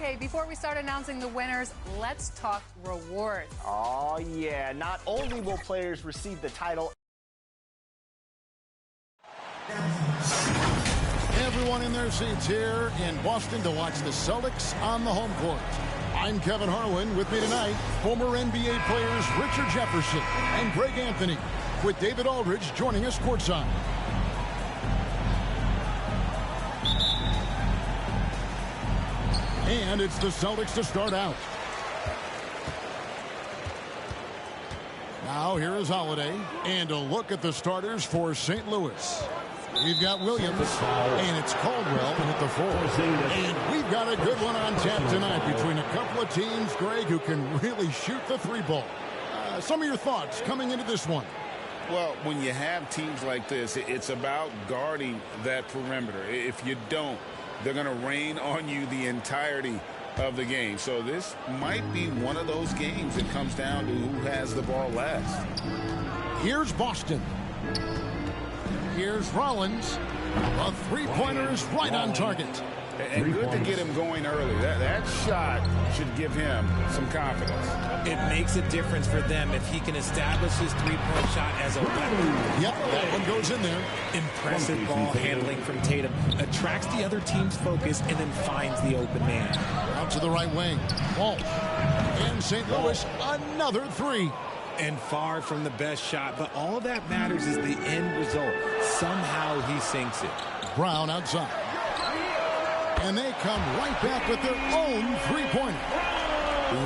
Okay, before we start announcing the winners, let's talk rewards. Oh, yeah. Not only will players receive the title. Everyone in their seats here in Boston to watch the Celtics on the home court. I'm Kevin Harlan. With me tonight, former NBA players Richard Jefferson and Greg Anthony, with David Aldridge joining us courtside. And it's the Celtics to start out. Now here is Holiday, and a look at the starters for St. Louis. We've got Williams, and it's Caldwell at the 4. And we've got a good one on tap tonight between a couple of teams, Greg, who can really shoot the three ball. Some of your thoughts coming into this one. Well, when you have teams like this, it's about guarding that perimeter. If you don't, they're going to rain on you the entirety of the game. So this might be one of those games that comes down to who has the ball last. Here's Boston. Here's Rollins. A three-pointer is right on target. And good to get him going early. That shot should give him some confidence. It makes a difference for them if he can establish his three-point shot as a weapon. Yep, that one goes in there. Impressive ball handling from Tatum. Attracts the other team's focus and then finds the open man. Out to the right wing. Walsh. And St. Louis, another three. And far from the best shot, but all that matters is the end result. Somehow he sinks it. Brown outside. And they come right back with their own three-pointer.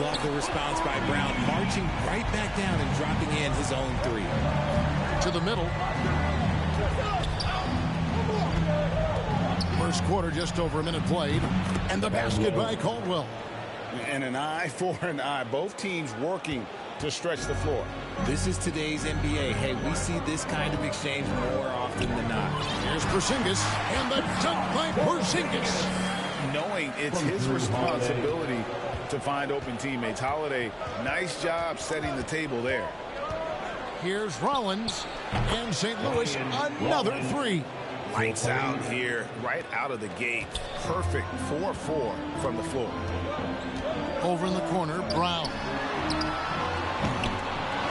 Love the response by Brown, marching right back down and dropping in his own three. To the middle. First quarter, just over a minute played. And the basket by Caldwell. And an eye for an eye. Both teams working to stretch the floor. This is today's NBA. Hey, we see this kind of exchange more often than not. Here's Porzingis, and the dunk by Porzingis. Knowing it's his responsibility to find open teammates. Holiday, nice job setting the table there. Here's Rollins, and St. Louis, another three. Lights out here, right out of the gate. Perfect 4-4 from the floor. Over in the corner, Brown.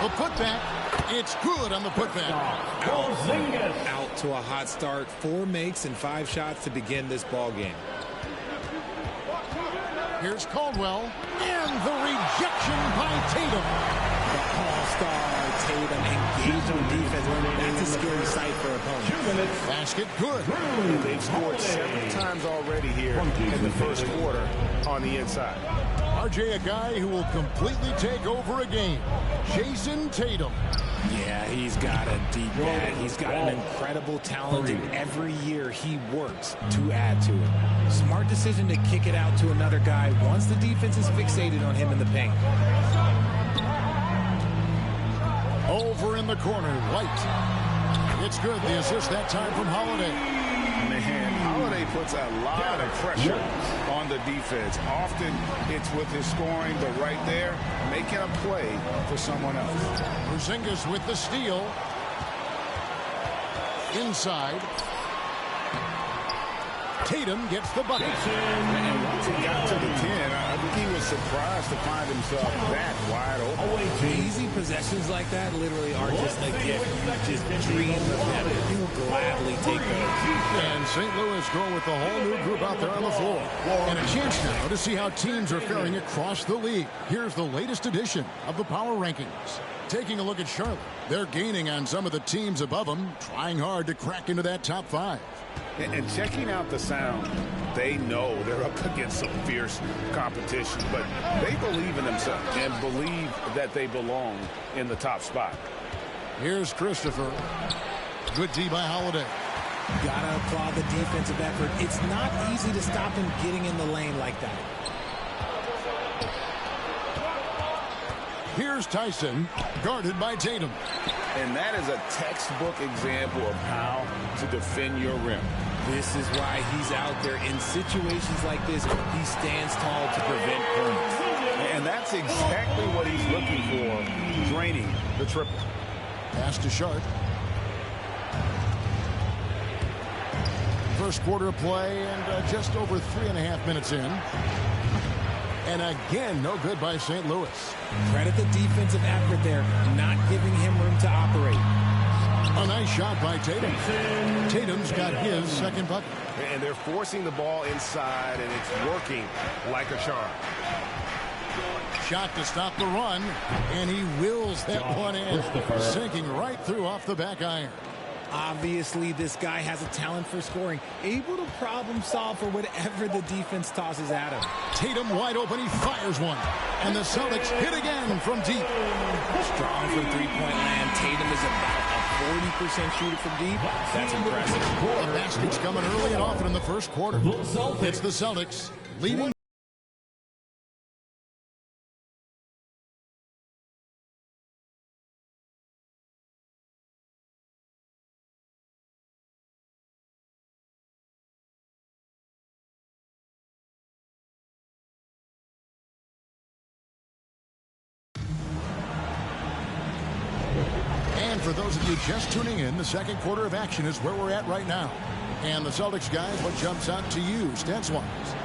The putback, it's good on the putback. Out to a hot start. 4 makes and 5 shots to begin this ball game. Here's Caldwell, and the rejection by Tatum. The all-star Tatum engaging defense. That's a scary sight for opponents. Basket good. They've scored 7 times already here in the first quarter on the inside. RJ, a guy who will completely take over a game. Jason Tatum. Yeah, he's got a deep bat. He's got an incredible talent, and every year he works to add to it. Smart decision to kick it out to another guy once the defense is fixated on him in the paint. Over in the corner, White. It's good. The assist that time from Holiday. Man, Holiday puts a lot of pressure on the defense. Often it's with his scoring, but right there, making a play for someone else. Porzingis with the steal. Inside. Tatum gets the bucket. And once he got to the 10, I think he was surprised to find himself that wide open. Easy possessions like that literally are just a gift. Just dream of them. He'll gladly take those. And St. Louis go with the whole new group out there on the floor. And a chance now to see how teams are faring across the league. Here's the latest edition of the Power Rankings. Taking a look at Charlotte. They're gaining on some of the teams above them, trying hard to crack into that top 5. And checking out the sound, they know they're up against some fierce competition, but they believe in themselves and believe that they belong in the top spot. Here's Christopher. Good D by Holiday. Gotta applaud the defensive effort. It's not easy to stop him getting in the lane like that. Here's Tyson, guarded by Tatum. And that is a textbook example of how to defend your rim. This is why he's out there in situations like this. He stands tall to prevent points. And that's exactly what he's looking for, draining the triple. Pass to Sharp. First quarter of play and just over 3.5 minutes in. And again, no good by St. Louis. Credit the defensive effort there, not giving him room to operate. A nice shot by Tatum. Tatum's got his second bucket. And they're forcing the ball inside, and it's working like a charm. Shot to stop the run, and he wills that one in, sinking right through off the back iron. Obviously, this guy has a talent for scoring, able to problem solve for whatever the defense tosses at him. Tatum wide open, he fires one, and the Celtics hit again from deep. Strong from three-point land. Tatum is about a 40% shooter from deep. That's impressive. The basket's coming early and often in the first quarter. It's the Celtics leading. And for those of you just tuning in, the second quarter of action is where we're at right now. And the Celtics guys, what jumps out to you, stats-wise?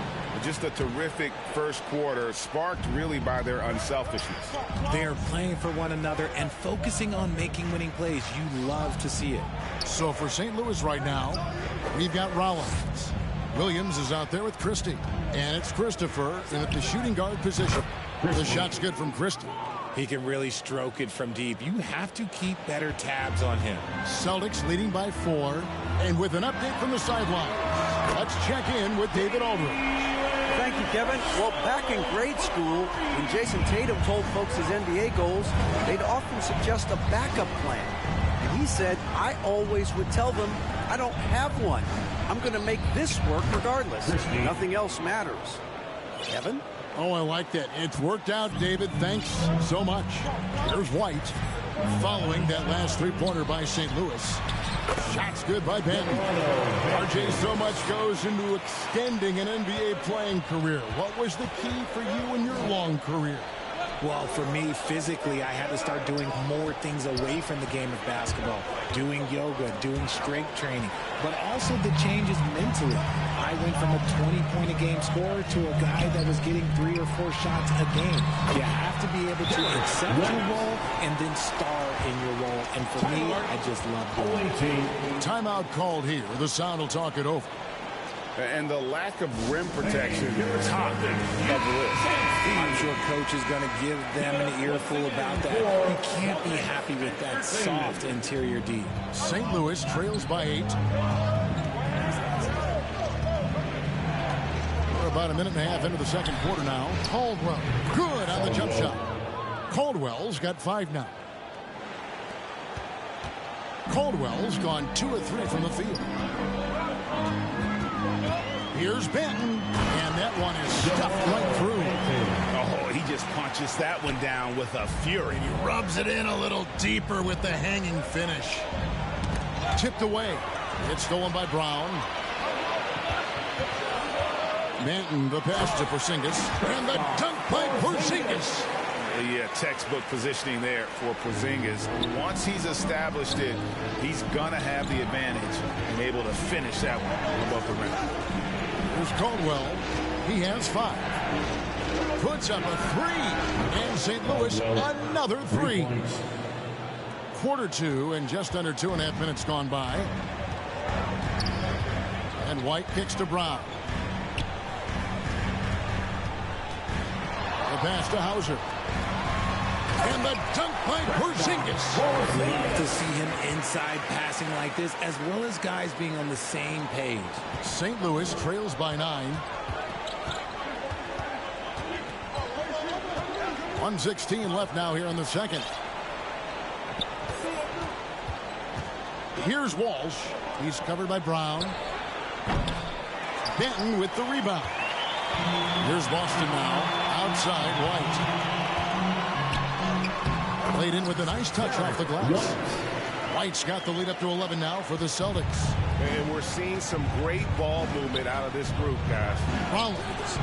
Just a terrific first quarter, sparked really by their unselfishness. They're playing for one another and focusing on making winning plays. You love to see it. So for St. Louis right now, we've got Rollins. Williams is out there with Christie. And it's Christopher in at the shooting guard position. The shot's good from Christie. He can really stroke it from deep. You have to keep better tabs on him. Celtics leading by 4. And with an update from the sideline, let's check in with David Aldridge. Thank you, Kevin. Well, back in grade school, when Jason Tatum told folks his NBA goals, they'd often suggest a backup plan. And he said, I always would tell them, I don't have one. I'm going to make this work regardless. Nothing else matters. Kevin? Oh, I like that. It's worked out, David. Thanks so much. Here's White following that last three-pointer by St. Louis. Shots good by Benton. RJ, so much goes into extending an NBA playing career. What was the key for you in your long career? Well, for me, physically, I had to start doing more things away from the game of basketball. Doing yoga, doing strength training, but also the changes mentally. I went from a 20-point-a-game scorer to a guy that was getting 3 or 4 shots a game. You have to be able to accept your role and then star in your role. And for me, I just love doing it. Timeout called here. The sound will talk it over. And the lack of rim protection, top of the list. I'm sure coach is going to give them an earful about that. You can't be happy with that soft interior D. St. Louis trails by 8. We're about a minute and a half into the second quarter now. Caldwell, good on the jump shot. Caldwell's got 5 now. Caldwell's gone 2 of 3 from the field. Here's Benton, and that one is stuffed right through. Oh, he just punches that one down with a fury. He rubs it in a little deeper with the hanging finish. Tipped away. It's stolen by Brown. Benton, the pass to Porzingis, and the dunk by Porzingis. Yeah, textbook positioning there for Porzingis. Once he's established it, he's going to have the advantage and able to finish that one above the rim. Here's Caldwell. He has 5. Puts up a 3. And St. Louis, another 3. Quarter 2 and just under 2.5 minutes gone by. And White kicks to Brown. The pass to Hauser. And the dunk by Porzingis. Love to see him inside passing like this, as well as guys being on the same page. St. Louis trails by 9. 1:16 left now here in the second. Here's Walsh. He's covered by Brown. Benton with the rebound. Here's Boston now. Outside White. Played in with a nice touch off the glass. White's got the lead up to 11 now for the Celtics. And we're seeing some great ball movement out of this group, guys. Rollins.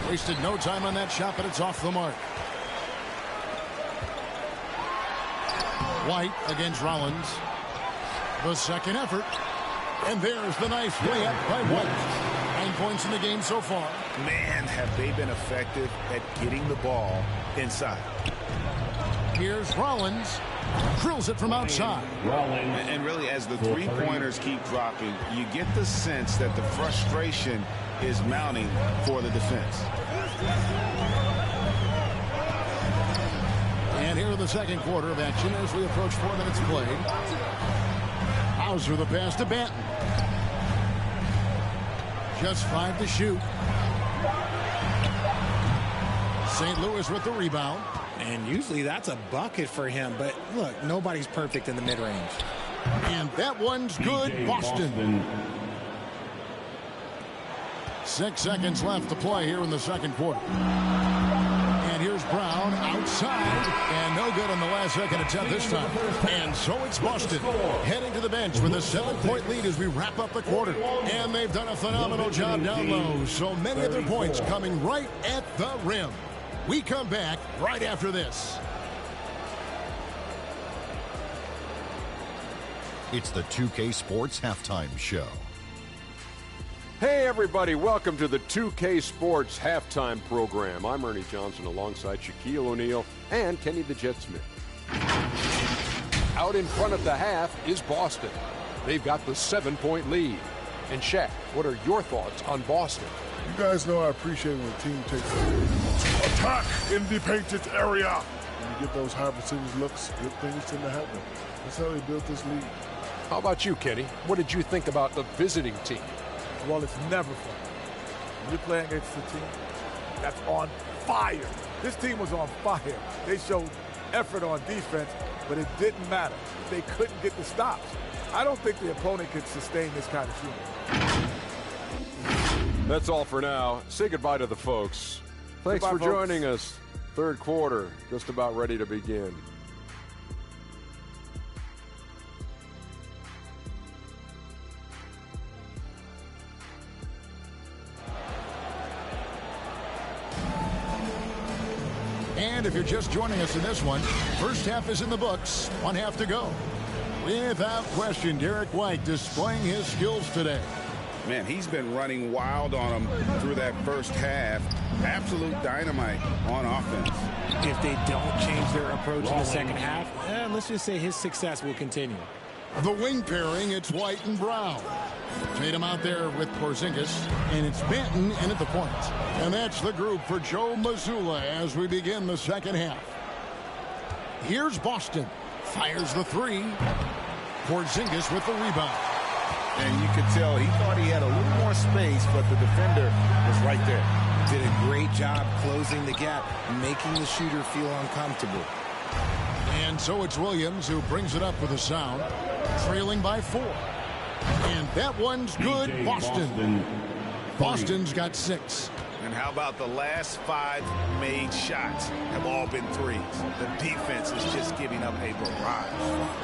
Wasted no time on that shot, but it's off the mark. White against Rollins. The second effort. And there's the nice layup by White. 9 points in the game so far. Man, have they been effective at getting the ball inside. Here's Rollins. Drills it from outside. And really, as the three-pointers keep dropping, you get the sense that the frustration is mounting for the defense. And here in the second quarter of action as we approach 4 minutes played. Hauser the pass to Banton. Just 5 to shoot. St. Louis with the rebound. And usually that's a bucket for him. But look, nobody's perfect in the mid-range. And that one's good. Boston. 6 seconds left to play here in the second quarter. And here's Brown outside. And no good on the last second attempt this time. And so it's Boston heading to the bench with a 7-point lead as we wrap up the quarter. And they've done a phenomenal job down low. So many of their points coming right at the rim. We come back right after this. It's the 2K Sports Halftime Show. Hey everybody, welcome to the 2K Sports Halftime Program. I'm Ernie Johnson alongside Shaquille O'Neal and Kenny the Jet Smith. Out in front of the half is Boston. They've got the 7-point lead. And Shaq, what are your thoughts on Boston? You guys know I appreciate when a team takes attack in the painted area. When you get those high percentage looks, good things tend to happen. That's how they built this league. How about you, Kenny? What did you think about the visiting team? Well, it's never fun. When you're playing against a team that's on fire. This team was on fire. They showed effort on defense, but it didn't matter. They couldn't get the stops. I don't think the opponent could sustain this kind of shooting. That's all for now. Say goodbye to the folks. Thanks for joining us. Third quarter, just about ready to begin. And if you're just joining us in this one, first half is in the books. 1 half to go. Without question, Derek White displaying his skills today. Man, he's been running wild on them through that first half. Absolute dynamite on offense. If they don't change their approach in the second half, let's just say his success will continue. The wing pairing, it's White and Brown. Tatum out there with Porzingis, and it's Banton in at the point. And that's the group for Joe Mazzulla as we begin the second half. Here's Boston. Fires the three. Porzingis with the rebound. And you could tell he thought he had a little more space, but the defender was right there. Did a great job closing the gap, making the shooter feel uncomfortable. And so it's Williams who brings it up with a sound, trailing by 4. And that one's good. Boston. Boston's got 6. And how about the last 5 made shots have all been threes? The defense is just giving up a barrage.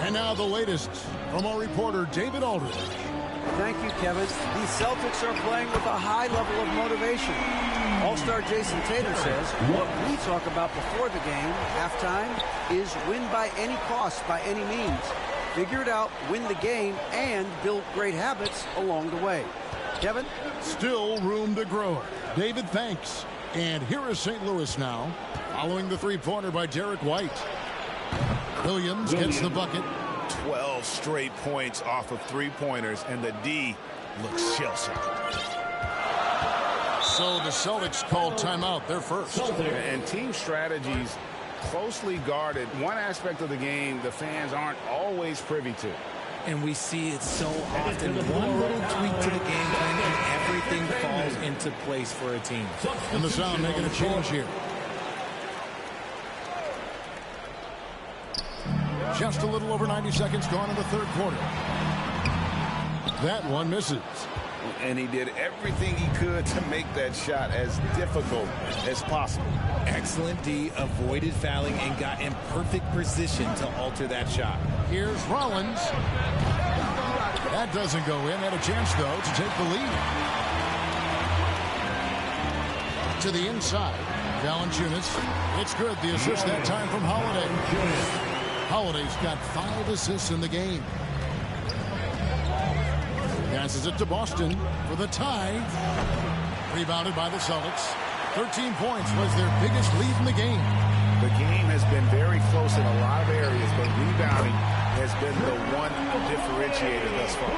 And now the latest from our reporter, David Aldridge. Thank you, Kevin. The Celtics are playing with a high level of motivation. All-star Jason Tatum says what we talk about before the game, halftime, is win by any cost, by any means. Figure it out, win the game, and build great habits along the way. Kevin? Still room to grow. David, thanks. And here is St. Louis now, following the three-pointer by Derek White. Williams gets the bucket. 12 straight points off of three-pointers, and the D looks shell-shocked. So the Celtics called timeout. They're first. And team strategies closely guarded. One aspect of the game the fans aren't always privy to. And we see it so often. One little tweak to the game plan and everything falls into place for a team. And the Sound making a change here. Just a little over 90 seconds gone in the third quarter. That one misses. And he did everything he could to make that shot as difficult as possible. Excellent D, avoided fouling, and got in perfect position to alter that shot. Here's Rollins. That doesn't go in. Had a chance, though, to take the lead. To the inside. Valanciunas. It's good. The assist that time from Holiday. Holiday's got 5 assists in the game. Passes it to Boston for the tie. Rebounded by the Celtics. 13 points was their biggest lead in the game. The game has been very close in a lot of areas, but rebounding has been the one differentiator thus far.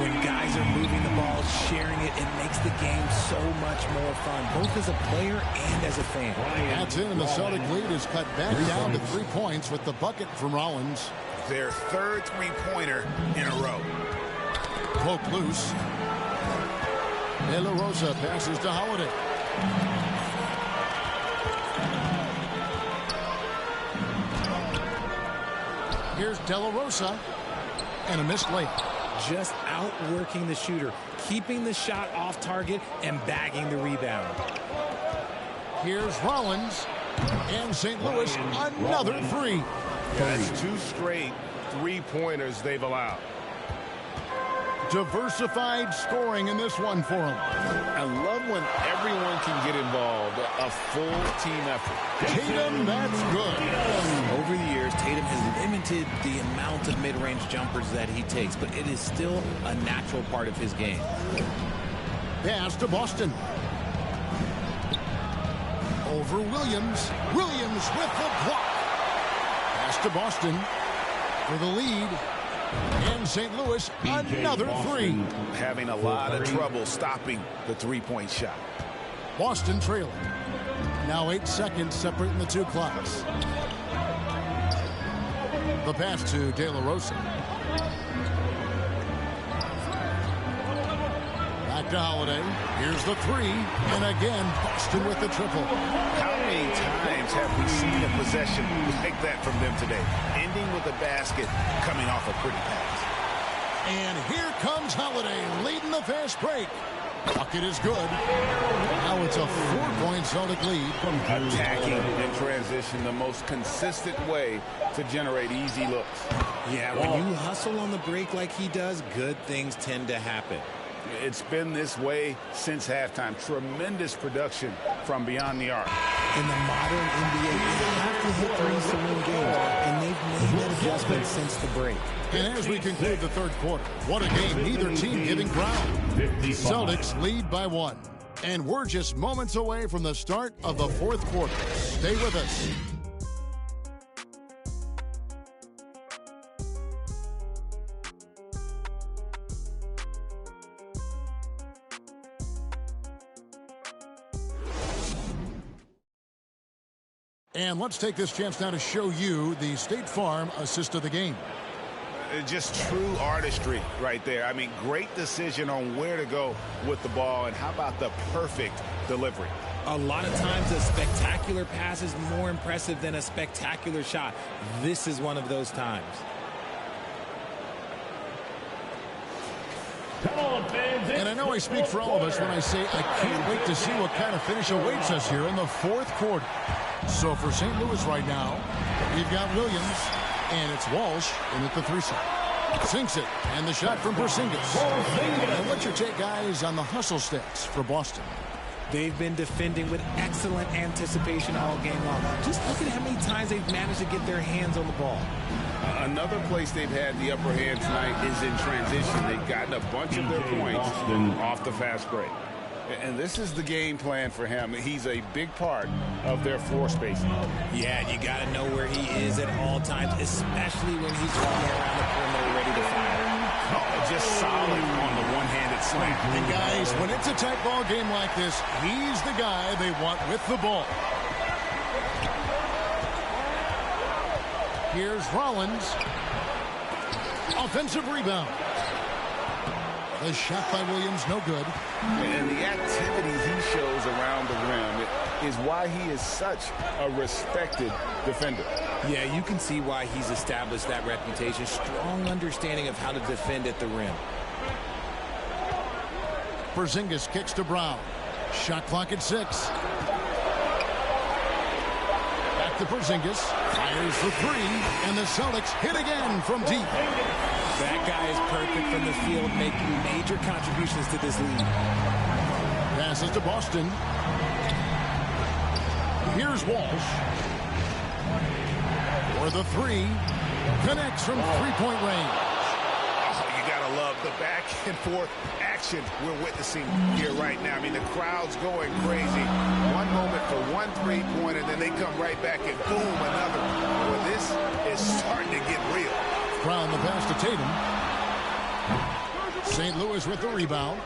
When guys are moving the ball, sharing it, it makes the game so much more fun, both as a player and as a fan. That's it, and the Celtic lead is cut back down to 3 points with the bucket from Rollins. Their third three-pointer in a row. Poke loose. De La Rosa passes to Holiday. Here's De La Rosa. And a missed layup. Just outworking the shooter, keeping the shot off target and bagging the rebound. Here's Rollins. And St. Louis, another three. That's 2 straight three-pointers they've allowed. Diversified scoring in this one for him. I love when everyone can get involved, a full team effort. Tatum, that's good. Over the years, Tatum has limited the amount of mid-range jumpers that he takes, but it is still a natural part of his game. Pass to Boston. Over Williams. Williams with the block. Pass to Boston for the lead. And St. Louis, another three. Having a lot of trouble stopping the three-point shot. Boston trailing. Now 8 seconds separating the two clocks. The pass to De La Rosa. Back to Holiday. Here's the three. And again, Boston with the triple. How many times have we seen a possession like that from them today? Ending with a basket, coming off a pretty pass. And here comes Holiday leading the fast break. Bucket is good. Now it's a 4-point Celtic lead. Attacking in transition, the most consistent way to generate easy looks. Yeah, when you hustle on the break like he does, good things tend to happen. It's been this way since halftime. Tremendous production from beyond the arc. In the modern NBA, you have to hit threes to win games, and they've made that adjustment since the break. And as we conclude the third quarter, what a game, neither team giving ground. Celtics lead by 1. And we're just moments away from the start of the fourth quarter. Stay with us. And let's take this chance now to show you the State Farm assist of the game. Just true artistry right there. I mean, great decision on where to go with the ball, and how about the perfect delivery? A lot of times a spectacular pass is more impressive than a spectacular shot. This is one of those times. And I know I speak for all of us when I say I can't wait to see what kind of finish awaits us here in the fourth quarter. So for St. Louis right now, we've got Williams, and it's Walsh in at the 3-side. Sinks it, and the shot from Porzingis. And what's your take, guys, on the hustle stats for Boston? They've been defending with excellent anticipation all game long. Just look at how many times they've managed to get their hands on the ball. Another place they've had the upper hand tonight is in transition. They've gotten a bunch of their points off the fast break. And this is the game plan for him. He's a big part of their floor spacing. Yeah, you got to know where he is at all times, especially when he's running around the perimeter ready to fire. Oh, just solid on the one-handed slam. And guys, when it's a tight ball game like this, he's the guy they want with the ball. Here's Rollins. Offensive rebound. The shot by Williams, no good. And the activity he shows around the rim is why he is such a respected defender. Yeah, you can see why he's established that reputation. Strong understanding of how to defend at the rim. Porzingis kicks to Brown. Shot clock at 6. Back to Porzingis. Fires for 3. And the Celtics hit again from deep. That guy is perfect from the field, making major contributions to this lead. Passes to Boston. Here's Walsh. For the 3. Connects from 3-point range. Oh, you got to to love the back and forth action we're witnessing here right now. I mean, the crowd's going crazy. One moment for one three-pointer, then they come right back and boom, another. Well, this is starting to get real. Brown the pass to Tatum. St. Louis with the rebound.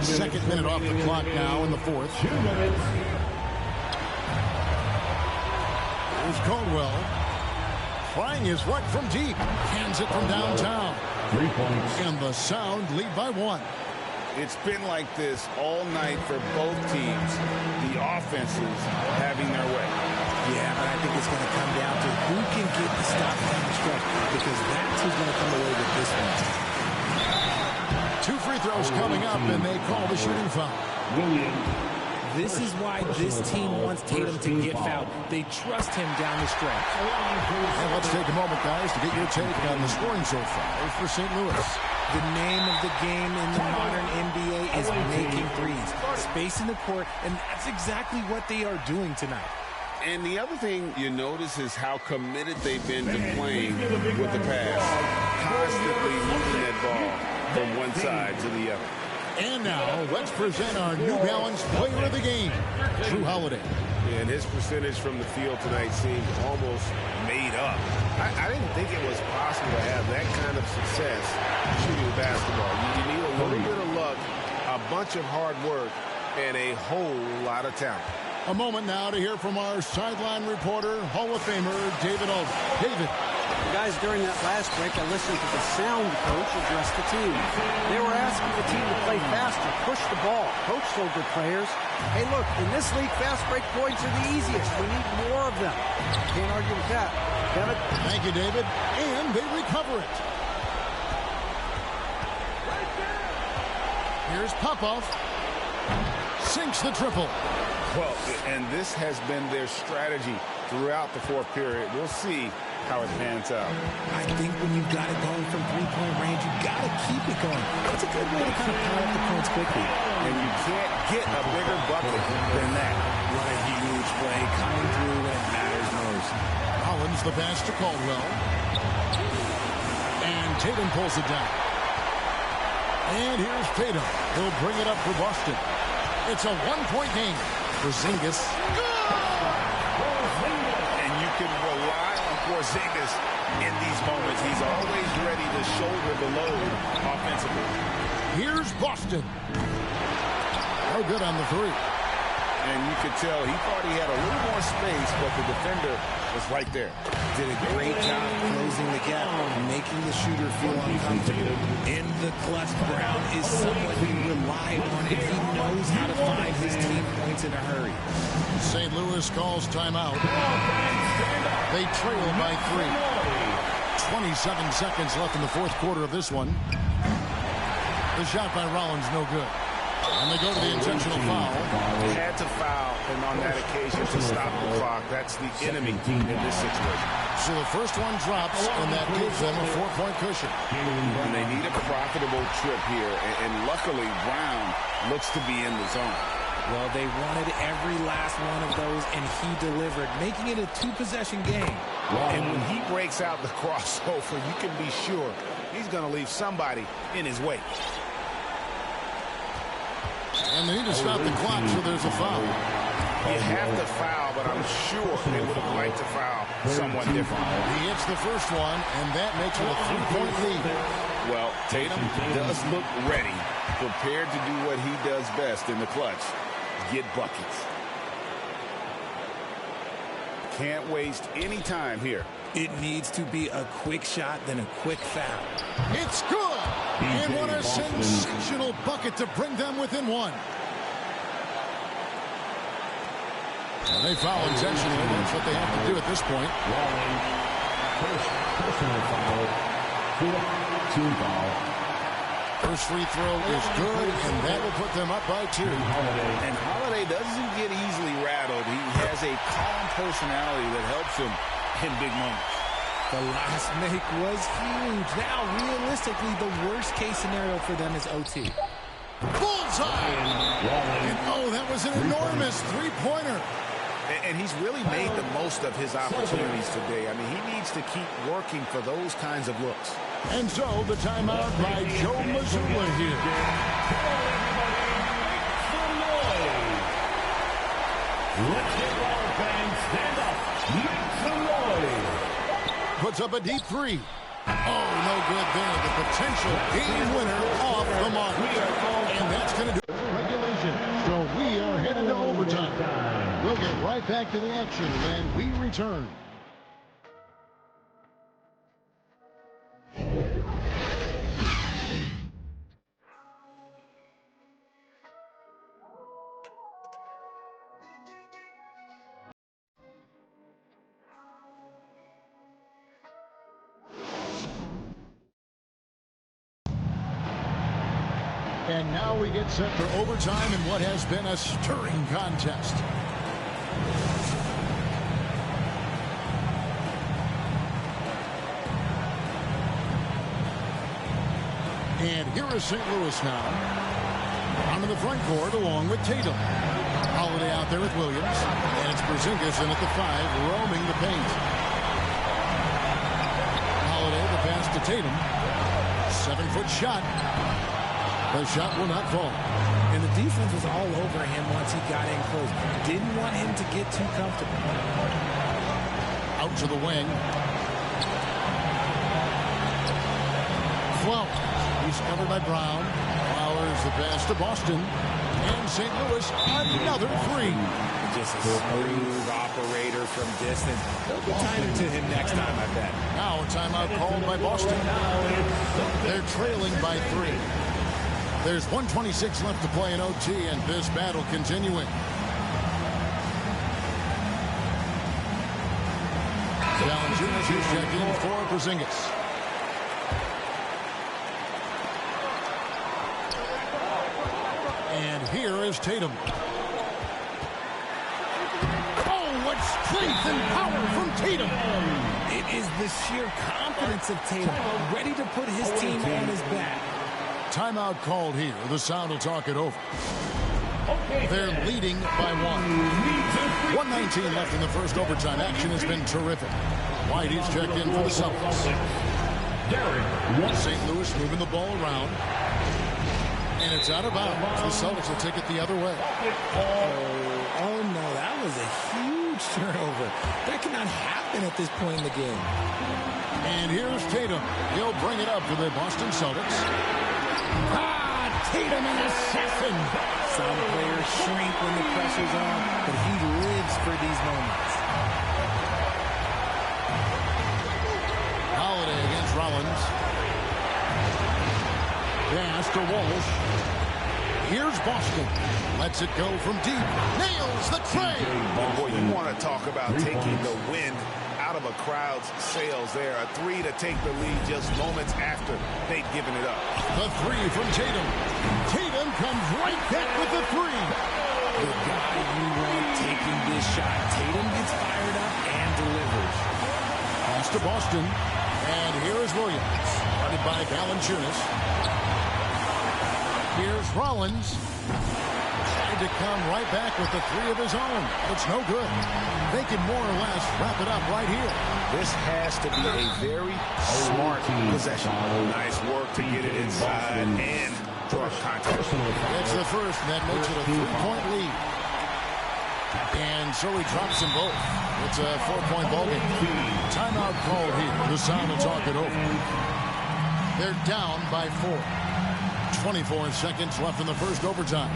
Second minute off the clock now in the fourth. 2 minutes. Here's Caldwell. Trying his luck from deep. Hands it from downtown. 3 points. And the Sound lead by 1. It's been like this all night for both teams. The offenses having their way. Yeah, but I think it's going to come down to who can get the stop down the stretch, because that's who's going to come away with this one. 2 free throws coming up, and they call the shooting foul. This is why this team wants Tatum to get fouled. They trust him down the stretch. And let's take a moment, guys, to get your take on the scoring so far for St. Louis. The name of the game in the modern NBA is making threes. Space in the court, and that's exactly what they are doing tonight. And the other thing you notice is how committed they've been to playing with the pass. Constantly moving that ball from one side to the other. And now, let's present our New Balance Player of the Game, Drew Holiday. And his percentage from the field tonight seemed almost made up. I didn't think it was possible to have that kind of success shooting the basketball. You need a little bit of luck, a bunch of hard work, and a whole lot of talent. A moment now to hear from our sideline reporter, Hall of Famer David Aldridge. David. Guys, during that last break, I listened to the sound coach address the team. They were asking the team to play faster, push the ball. Coach told their players, hey, look, in this league, fast break points are the easiest. We need more of them. Can't argue with that. Kevin? Thank you, David. And they recover it. Here's Popov. Sinks the triple. Well, and this has been their strategy throughout the fourth period. We'll see how it pans out. I think when you've got it going from three-point range, you've got to keep it going. It's a good way to kind of pile up the points quickly. And you can't get a bigger bucket than that. What a huge play coming through when it matters most. Collins the pass to Caldwell. And Tatum pulls it down. And here's Tatum. He'll bring it up for Boston. It's a one-point game. Porzingis. And you can rely on Porzingis in these moments. He's always ready to shoulder the load offensively. Here's Boston. No good on the three. And you could tell he thought he had a little more space, but the defender was right there. Did a great job closing the gap, making the shooter feel uncomfortable. In the clutch, Brown is someone you rely on, and he knows how to find his team points in a hurry. St. Louis calls timeout. They trail by 3. 27 seconds left in the fourth quarter of this one. The shot by Rollins, no good. And they go to the intentional foul. Had to foul, and on that occasion to stop the clock. That's the enemy in this situation. So the first one drops, and that gives them a 4-point cushion. And they need a profitable trip here, and luckily Brown looks to be in the zone. Well, they wanted every last one of those, and he delivered, making it a 2-possession game. And when he breaks out the crossover, you can be sure he's going to leave somebody in his wake. And they need to stop the clock, so there's a foul. You have to foul, but I'm sure they would have liked to foul someone different. He hits the first one, and that makes it a 3-point lead. Well, Tatum does look ready, prepared to do what he does best in the clutch, get buckets. Can't waste any time here. It needs to be a quick shot, then a quick foul. It's good! And what a sensational bucket to bring them within 1. And they foul intentionally. That's what they have to do at this point. First personal foul. 4-2 foul. First free throw is good, and that will put them up by 2. And Holiday doesn't get easily rattled. He has a calm personality that helps him in big moments. The last make was huge. Now, realistically, the worst-case scenario for them is OT. Bullseye! And oh, that was an enormous three-pointer. And he's really made the most of his opportunities today. I mean, he needs to keep working for those kinds of looks. And so the timeout by Joe Mazzulla here. Let's get our fans stand up. Make some noise. Puts up a deep three. Oh, no good there. The potential game winner off the mark. And that's going to do regulation. So we are headed to overtime. We'll get right back to the action when we return. And now we get set for overtime in what has been a stirring contest. And here is St. Louis now. Onto the front court along with Tatum. Holiday out there with Williams. And it's Porzingis in at the 5, roaming the paint. Holiday the pass to Tatum. 7-foot shot. The shot will not fall. And the defense was all over him once he got in close. Didn't want him to get too comfortable. Out to the wing. Flowers. He's covered by Brown. Flowers the pass to Boston. And St. Louis, another three. Just a smooth operator from distance. They'll be timing to him next time, I bet. Now a timeout called by Boston. They're trailing by 3. There's 1:26 left to play in OT, and this battle continuing. Valanciunas is checked in for Porzingis. And here is Tatum. Oh, what strength and power from Tatum. It is the sheer confidence of Tatum, ready to put his team on his back. Timeout called here. The Sound will talk it over. They're leading by 1. 1:19 left in the first overtime. Action has been terrific. Whitey's checked in for the Celtics. St. Louis moving the ball around. And it's out of bounds. The Celtics will take it the other way. Oh no, that was a huge turnover. That cannot happen at this point in the game. And here's Tatum. He'll bring it up for the Boston Celtics. Tatum an assassin. Some players shrink when the pressure's on, but he lives for these moments. Holiday against Rollins. Pass to Walsh. Here's Boston. Lets it go from deep. Nails the tray. Boy, you want to talk about taking the wind out of a crowd's sails there. A 3 to take the lead just moments after they'd given it up. The 3 from Tatum. Tatum comes right back with the 3. The guy you want taking this shot. Tatum gets fired up and delivers. Pass to Boston. And here is Williams. Guarded by Valanciunas. Here's Rollins. Tried to come right back with the 3 of his own. It's no good. They can more or less wrap it up right here. This has to be a very smart possession. Nice work to get it inside and draw contact. It's the first, and that makes it a 3-point lead. And so he drops them both. It's a 4-point ball game. Timeout called here. The Sound will talk it over. They're down by 4. 24 seconds left in the first overtime.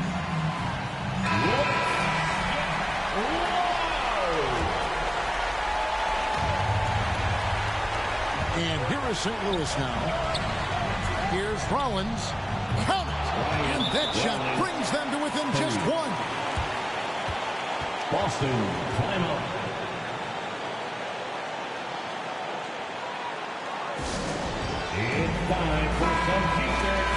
And here is St. Louis now. Here's Rollins. Count it! And that shot brings them to within just 1. Boston, timeout. It's time for some defense.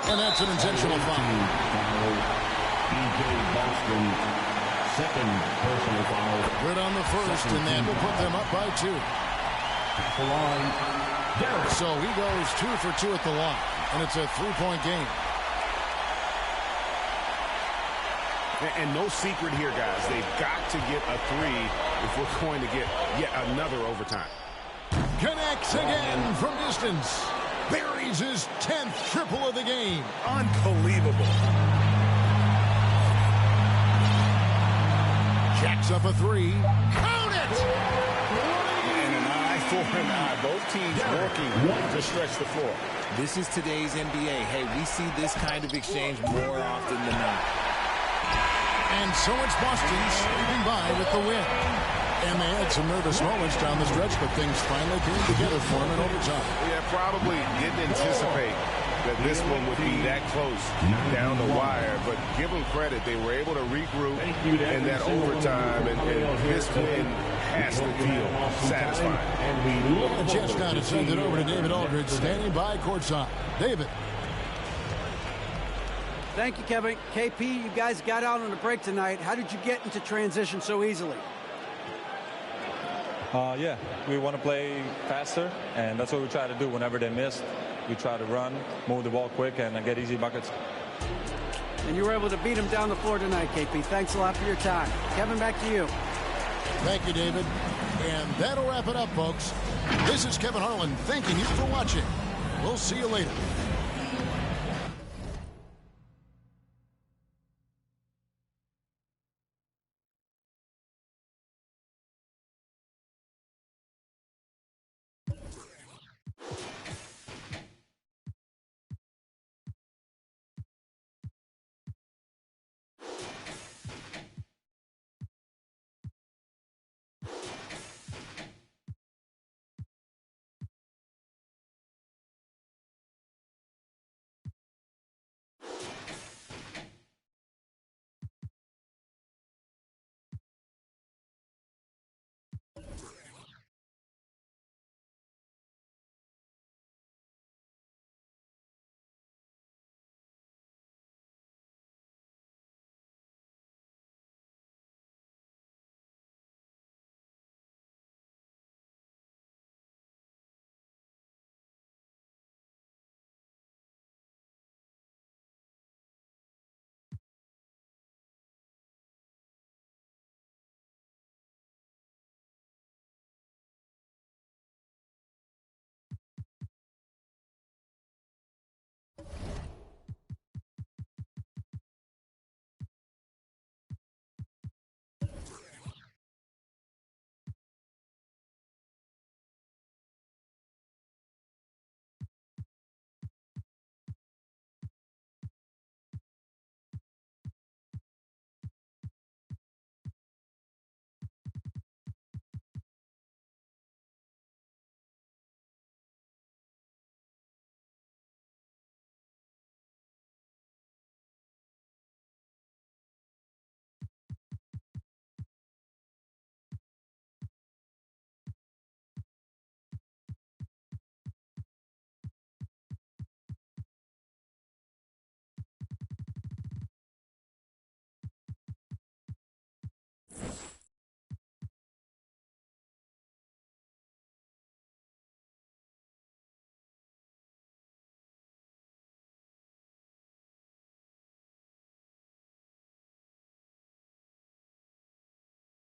And that's an intentional foul. B.J. Boston, second personal foul. Good on the first, and that will put them up by 2. At the line, So he goes 2 for 2 at the line, and it's a 3-point game. And no secret here, guys. They've got to get a 3 if we're going to get yet another overtime. Connects again from distance. Buries his 10th triple of the game. Unbelievable. Jacks up a 3. Count it! And an eye for an eye. Both teams working to stretch the floor. This is today's NBA. Hey, we see this kind of exchange more often than not. And so it's Boston sweeping by with the win. And they had some nervous moments down the stretch, but things finally came together for them in overtime. Yeah, probably didn't anticipate that this one would be that close down the wire. But give them credit. They were able to regroup in that overtime, and this win has to feel satisfying. The Jets now to send it over to David Aldridge, standing by courtside. David. Thank you, Kevin. KP, you guys got out on a break tonight. How did you get into transition so easily? Yeah, we want to play faster, and that's what we try to do whenever they miss. We try to run, move the ball quick, and get easy buckets. And you were able to beat them down the floor tonight, KP. Thanks a lot for your time. Kevin, back to you. Thank you, David. And that'll wrap it up, folks. This is Kevin Harlan thanking you for watching. We'll see you later.